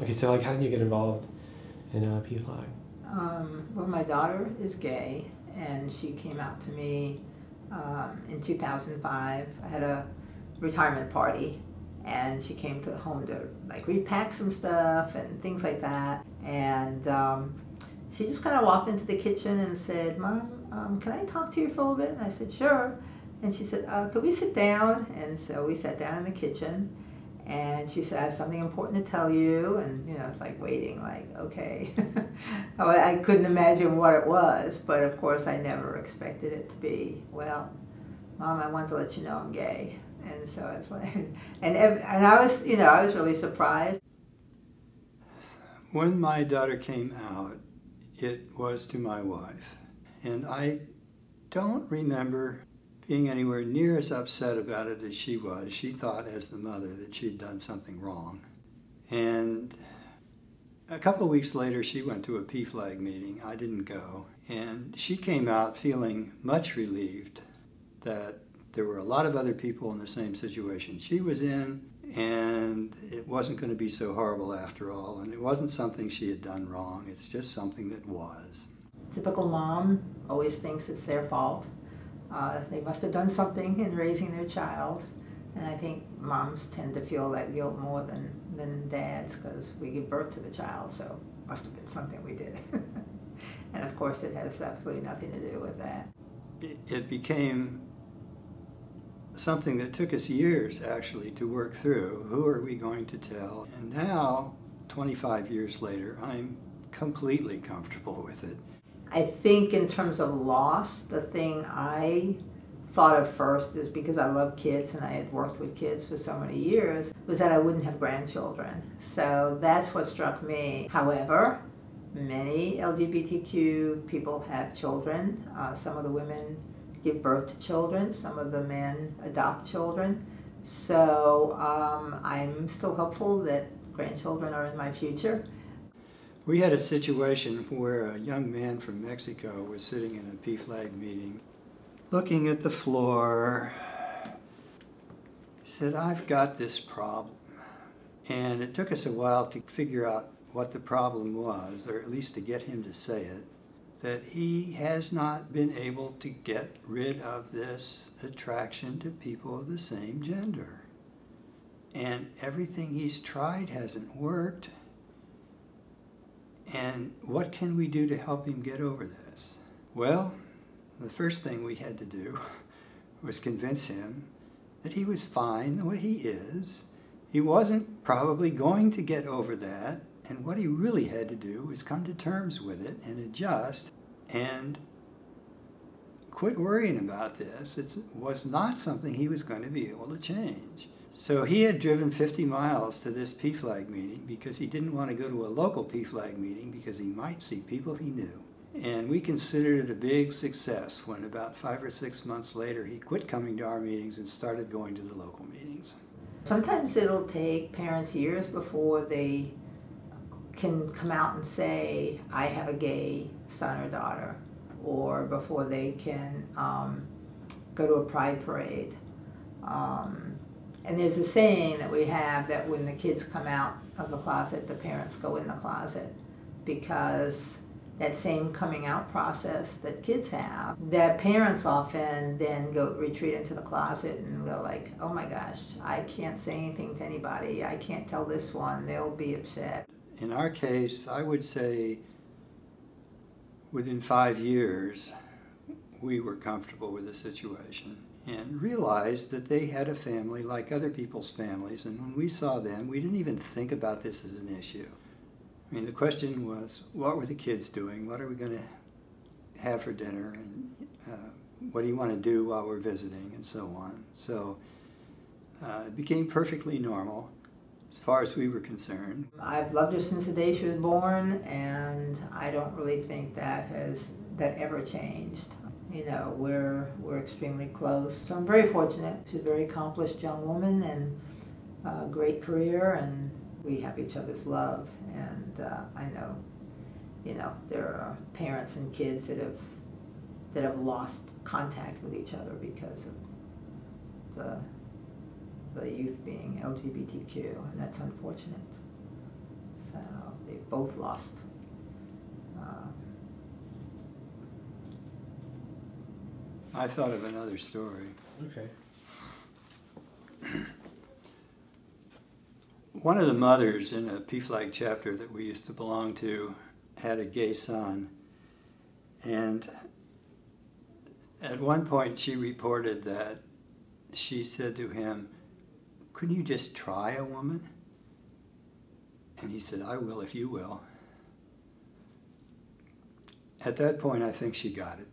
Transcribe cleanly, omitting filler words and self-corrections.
Okay, so like, how did you get involved in PFLAG? Well, my daughter is gay, and she came out to me in 2005. I had a retirement party, and she came to home to like repack some stuff and things like that. And she just kind of walked into the kitchen and said, "Mom, can I talk to you for a little bit?" And I said, "Sure." And she said, "Could we sit down?" And so we sat down in the kitchen. And she said, "I have something important to tell you." And, it's like waiting, like, okay. I couldn't imagine what it was, but of course I never expected it to be, well, Mom, I want to let you know I'm gay. And so I was like, and I was really surprised. When my daughter came out, it was to my wife. And I don't remember being anywhere near as upset about it as she was. She thought, as the mother, that she'd done something wrong. And a couple of weeks later, she went to a PFLAG meeting. I didn't go. And she came out feeling much relieved that there were a lot of other people in the same situation she was in, and it wasn't going to be so horrible after all. And it wasn't something she had done wrong. It's just something that was. Typical mom always thinks it's their fault. They must have done something in raising their child. And I think moms tend to feel that guilt more than dads, because we give birth to the child, so it must have been something we did. And of course it has absolutely nothing to do with that. It became something that took us years actually to work through. Who are we going to tell? And now, 25 years later, I'm completely comfortable with it. I think in terms of loss, the thing I thought of first is, because I love kids and I had worked with kids for so many years, was that I wouldn't have grandchildren. So that's what struck me. However, many LGBTQ people have children. Some of the women give birth to children. Some of the men adopt children. So I'm still hopeful that grandchildren are in my future. We had a situation where a young man from Mexico was sitting in a PFLAG meeting, looking at the floor. He said, "I've got this problem." And it took us a while to figure out what the problem was, or at least to get him to say it, that he has not been able to get rid of this attraction to people of the same gender. And everything he's tried hasn't worked. And what can we do to help him get over this? Well, the first thing we had to do was convince him that he was fine the way he is. He wasn't probably going to get over that, and what he really had to do was come to terms with it and adjust and quit worrying about this. It was not something he was going to be able to change. So he had driven 50 miles to this PFLAG meeting because he didn't want to go to a local PFLAG meeting because he might see people he knew. And we considered it a big success when about 5 or 6 months later he quit coming to our meetings and started going to the local meetings. Sometimes it'll take parents years before they can come out and say, I have a gay son or daughter, or before they can go to a pride parade. And there's a saying that we have that when the kids come out of the closet, the parents go in the closet, because that same coming out process that kids have, that parents often then go retreat into the closet and go like, oh my gosh, I can't say anything to anybody, I can't tell this one, they'll be upset. In our case, I would say within 5 years, we were comfortable with the situation and realized that they had a family like other people's families, and when we saw them, we didn't even think about this as an issue. I mean, the question was, what were the kids doing? What are we going to have for dinner? And what do you want to do while we're visiting? And so on. So it became perfectly normal as far as we were concerned. I've loved her since the day she was born, and I don't really think that ever changed. You know, we're extremely close. So I'm very fortunate. She's a very accomplished young woman and a great career, and we have each other's love. And I know, there are parents and kids that have lost contact with each other because of the youth being LGBTQ, and that's unfortunate. both lost. I thought of another story. Okay. One of the mothers in a PFLAG chapter that we used to belong to had a gay son, and at one point she reported that she said to him, "Couldn't you just try a woman?" And he said, "I will if you will." At that point, I think she got it.